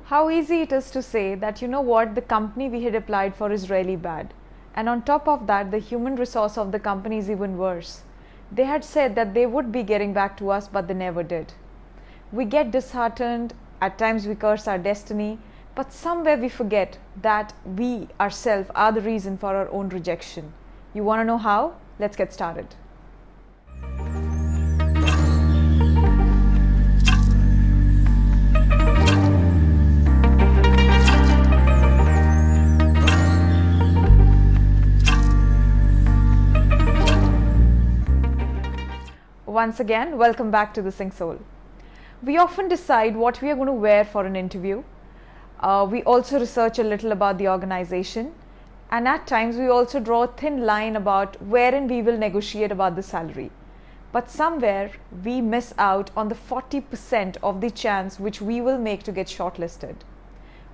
How easy it is to say that, you know what, the company we had applied for is really bad. And on top of that, the human resource of the company is even worse. They had said that they would be getting back to us, but they never did. We get disheartened, at times we curse our destiny, but somewhere we forget that we ourselves are the reason for our own rejection. You want to know how? Let's get started. Once again, welcome back to the Sing Soul. We often decide what we are going to wear for an interview. We also research a little about the organization, and at times we also draw a thin line about wherein we will negotiate about the salary. But somewhere we miss out on the 40% of the chance which we will make to get shortlisted.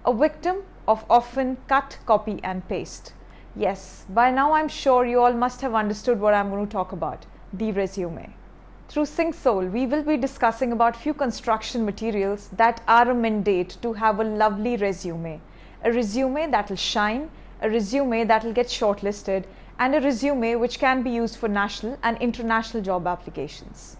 A victim of often cut, copy and paste. Yes, by now I'm sure you all must have understood what I'm going to talk about, the resume. Through Sing Soul, we will be discussing about few construction materials that are a mandate to have a lovely resume. A resume that will shine, a resume that will get shortlisted, and a resume which can be used for national and international job applications.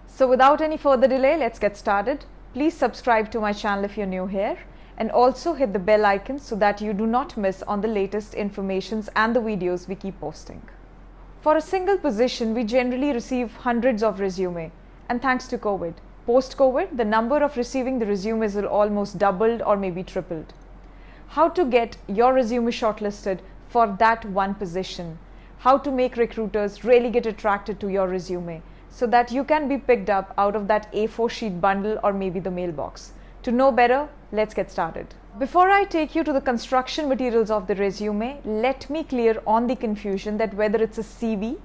So without any further delay, let's get started. Please subscribe to my channel if you're new here, and also hit the bell icon so that you do not miss on the latest informations and the videos we keep posting. For a single position, we generally receive hundreds of resumes, and thanks to COVID. Post-COVID, the number of receiving the resumes will almost doubled or maybe tripled. How to get your resume shortlisted for that one position? How to make recruiters really get attracted to your resume so that you can be picked up out of that A4 sheet bundle or maybe the mailbox. To know better, let's get started. Before I take you to the construction materials of the resume, let me clear on the confusion that whether it's a CV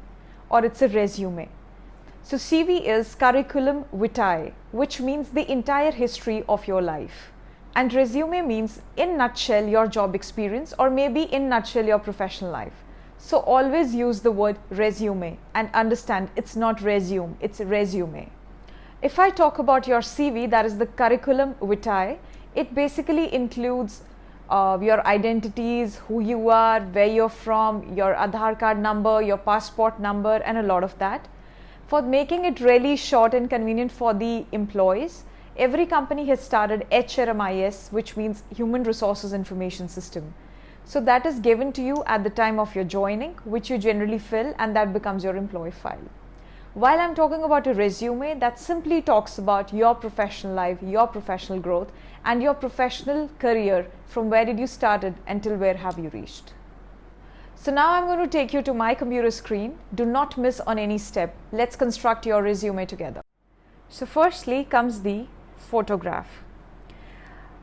or it's a resume. So CV is curriculum vitae, which means the entire history of your life. And resume means in nutshell your job experience or maybe in nutshell your professional life. So always use the word resume and understand it's not resume, it's resume. If I talk about your CV, that is the curriculum vitae, it basically includes your identities, who you are, where you're from, your Aadhaar card number, your passport number, and a lot of that. For making it really short and convenient for the employees, every company has started HRMIS, which means Human Resources Information System. So that is given to you at the time of your joining, which you generally fill, and that becomes your employee file. While I'm talking about a resume, that simply talks about your professional life, your professional growth, and your professional career from where did you started until where have you reached. So now I'm going to take you to my computer screen. Do not miss on any step. Let's construct your resume together. So firstly comes the photograph.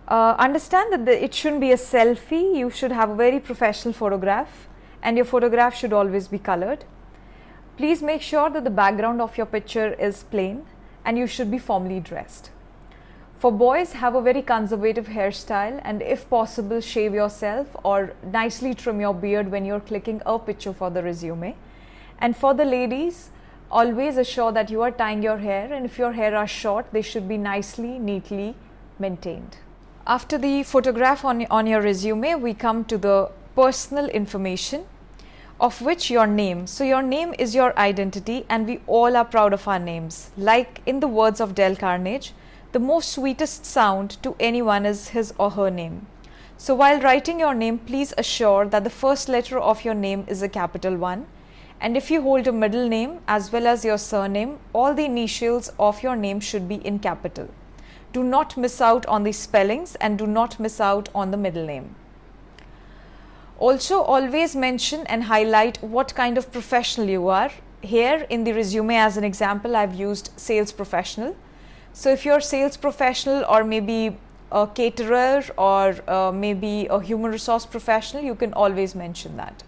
Understand that it shouldn't be a selfie. You should have a very professional photograph, and your photograph should always be colored. Please make sure that the background of your picture is plain and you should be formally dressed. For boys, have a very conservative hairstyle and if possible shave yourself or nicely trim your beard when you're clicking a picture for the resume. And for the ladies, always assure that you are tying your hair, and if your hair are short, they should be nicely, neatly maintained. After the photograph on your resume, we come to the personal information, of which your name. So your name is your identity, and we all are proud of our names. Like in the words of Dale Carnegie, the most sweetest sound to anyone is his or her name. So while writing your name, please assure that the first letter of your name is a capital one. And if you hold a middle name as well as your surname, all the initials of your name should be in capital. Do not miss out on the spellings and do not miss out on the middle name. Also, always mention and highlight what kind of professional you are. Here in the resume, as an example, I've used sales professional. So if you're a sales professional or maybe a caterer or maybe a human resource professional, you can always mention that.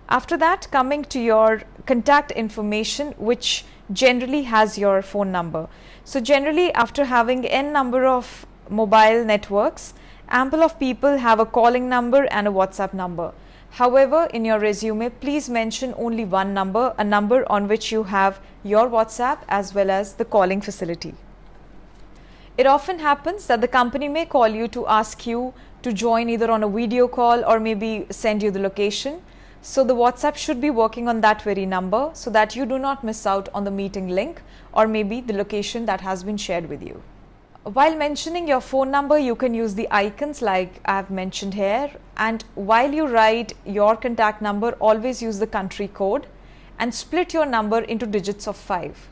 After that, coming to your contact information, which generally has your phone number. So generally, after having n number of mobile networks, ample of people have a calling number and a WhatsApp number. However, in your resume, please mention only one number, a number on which you have your WhatsApp as well as the calling facility. It often happens that the company may call you to ask you to join either on a video call or maybe send you the location. So the WhatsApp should be working on that very number so that you do not miss out on the meeting link or maybe the location that has been shared with you. While mentioning your phone number, you can use the icons like I have mentioned here, and while you write your contact number, always use the country code and split your number into digits of 5.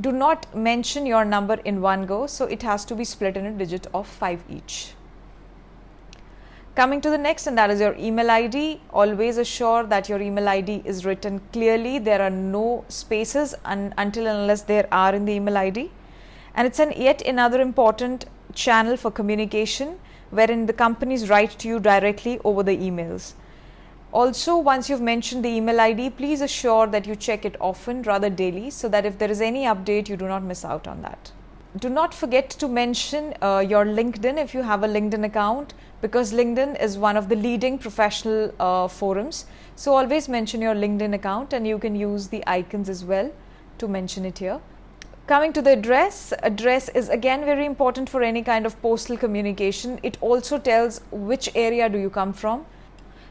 Do not mention your number in one go, so it has to be split in a digit of 5 each. Coming to the next, and that is your email ID. Always assure that your email ID is written clearly. There are no spaces until and unless there are in the email ID. And it's yet another important channel for communication wherein the companies write to you directly over the emails. Also, once you've mentioned the email ID, please assure that you check it often, rather daily, so that if there is any update, you do not miss out on that. Do not forget to mention your LinkedIn if you have a LinkedIn account, because LinkedIn is one of the leading professional forums. So always mention your LinkedIn account, and you can use the icons as well to mention it here. Coming to the address is again very important for any kind of postal communication. It also tells which area do you come from.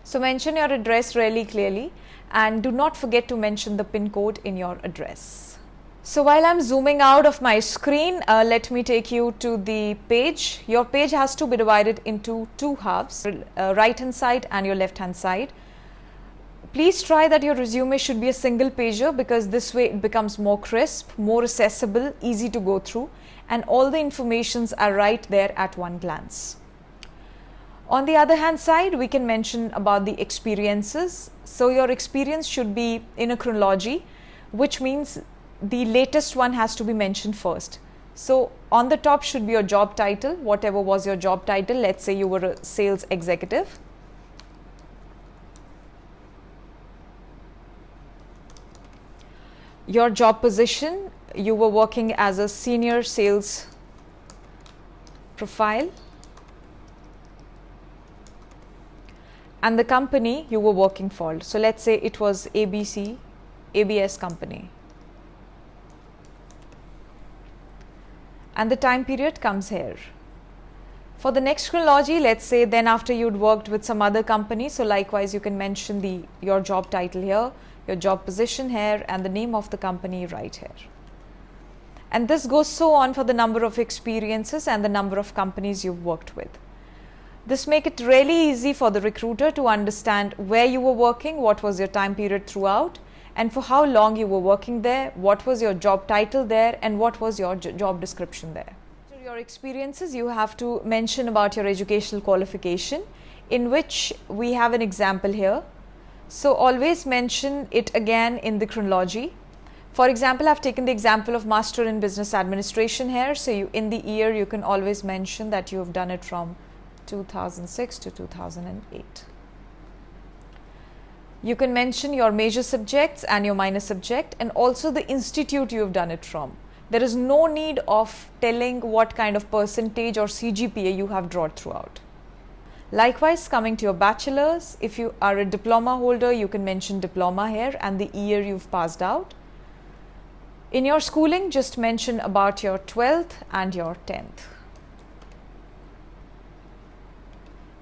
So mention your address really clearly, and do not forget to mention the PIN code in your address. So while I'm zooming out of my screen, let me take you to the page. Your page has to be divided into two halves, right hand side and your left hand side. Please try that your resume should be a single pager, because this way it becomes more crisp, more accessible, easy to go through, and all the informations are right there at one glance. On the other hand side, we can mention about the experiences. So your experience should be in a chronology, which means the latest one has to be mentioned first. So on the top should be your job title, whatever was your job title. Let's say you were a sales executive. Your job position, you were working as a senior sales profile, and the company you were working for. So let's say it was ABS company, and the time period comes here. For the next chronology, let's say then after you'd worked with some other company, so likewise you can mention your job title here, your job position here, and the name of the company right here. And this goes so on for the number of experiences and the number of companies you've worked with. This makes it really easy for the recruiter to understand where you were working, what was your time period throughout, and for how long you were working there, what was your job title there, and what was your job description there. After your experiences, you have to mention about your educational qualification, in which we have an example here. So always mention it again in the chronology. For example, I've taken the example of Master in Business Administration here. So in the year, you can always mention that you have done it from 2006 to 2008. You can mention your major subjects and your minor subject, and also the institute you have done it from. There is no need of telling what kind of percentage or CGPA you have drawn throughout. Likewise, coming to your bachelor's, if you are a diploma holder, you can mention diploma here and the year you've passed out. In your schooling, just mention about your 12th and your 10th.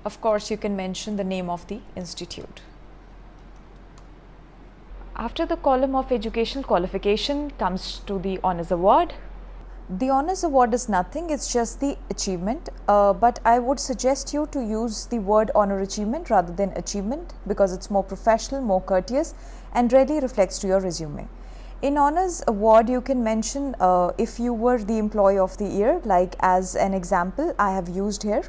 Of course, you can mention the name of the institute. After the column of educational qualification comes to the Honors Award. The Honors Award is nothing, it's just the achievement, but I would suggest you to use the word honor achievement rather than achievement, because it's more professional, more courteous, and really reflects to your resume. In Honors Award, you can mention if you were the employee of the year, like as an example I have used here.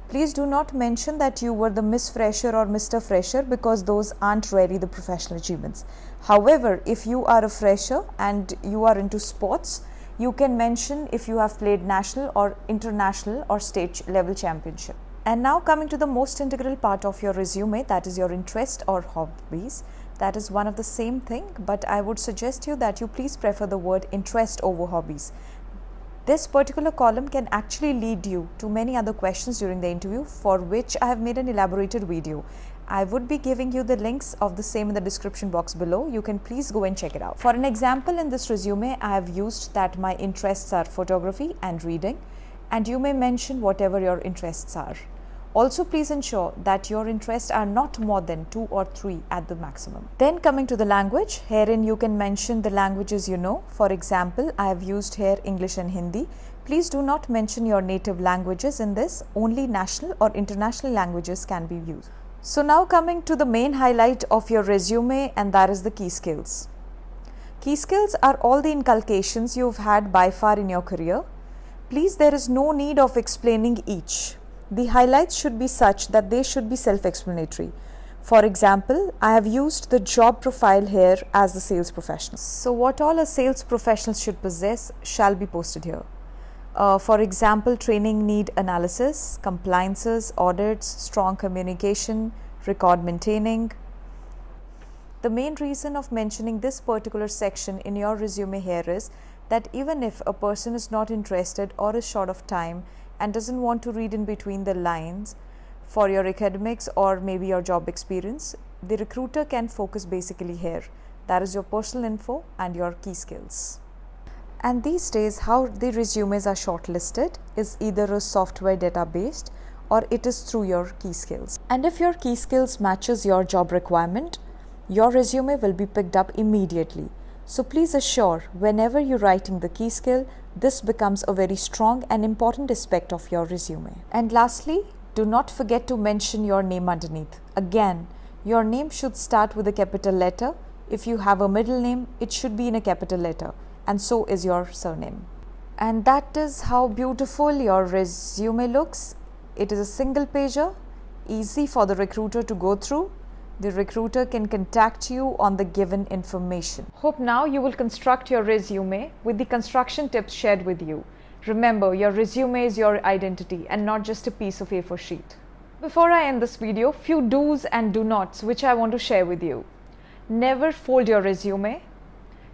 Please do not mention that you were the Miss Fresher or Mr. Fresher, because those aren't really the professional achievements. However, if you are a fresher and you are into sports, you can mention if you have played national or international or state level championship. And now coming to the most integral part of your resume, that is your interest or hobbies. That is one of the same thing, but I would suggest you that you please prefer the word interest over hobbies. This particular column can actually lead you to many other questions during the interview, for which I have made an elaborated video. I would be giving you the links of the same in the description box below. You can please go and check it out. For an example, in this resume, I have used that my interests are photography and reading. and you may mention whatever your interests are. Also, please ensure that your interests are not more than 2 or 3 at the maximum. Then coming to the language, herein you can mention the languages you know. For example, I have used here English and Hindi. Please do not mention your native languages in this. Only national or international languages can be used. So now coming to the main highlight of your resume, and that is the key skills. Key skills are all the inculcations you've had by far in your career. Please, there is no need of explaining each. The highlights should be such that they should be self-explanatory. For example, I have used the job profile here as the sales professional. So what all a sales professional should possess shall be posted here. For example, training need analysis, compliances, audits, strong communication, record maintaining. The main reason of mentioning this particular section in your resume here is that even if a person is not interested or is short of time and doesn't want to read in between the lines for your academics or maybe your job experience, the recruiter can focus basically here. That is your personal info and your key skills. And these days, how the resumes are shortlisted is either a software database or it is through your key skills. And if your key skills matches your job requirement, your resume will be picked up immediately. So please assure whenever you're writing the key skill, this becomes a very strong and important aspect of your resume. And lastly, do not forget to mention your name underneath. Again, your name should start with a capital letter. If you have a middle name, it should be in a capital letter, and so is your surname. And that is how beautiful your resume looks. It is a single pager, easy for the recruiter to go through. The recruiter can contact you on the given information. Hope now you will construct your resume with the construction tips shared with you. Remember, your resume is your identity and not just a piece of A4 sheet. Before I end this video, few do's and do nots which I want to share with you. Never fold your resume.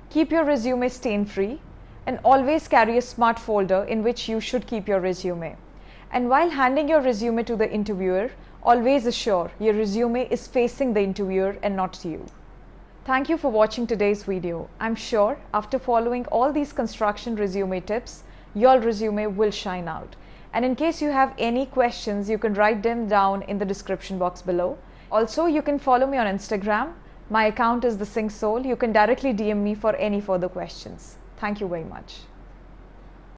Keep your resume stain free, and always carry a smart folder in which you should keep your resume. And while handing your resume to the interviewer, always assure your resume is facing the interviewer and not you. Thank you for watching today's video. I'm sure after following all these construction resume tips, your resume will shine out. And in case you have any questions, you can write them down in the description box below. Also, you can follow me on Instagram. My account is The Sync Soul. You can directly DM me for any further questions. Thank you very much.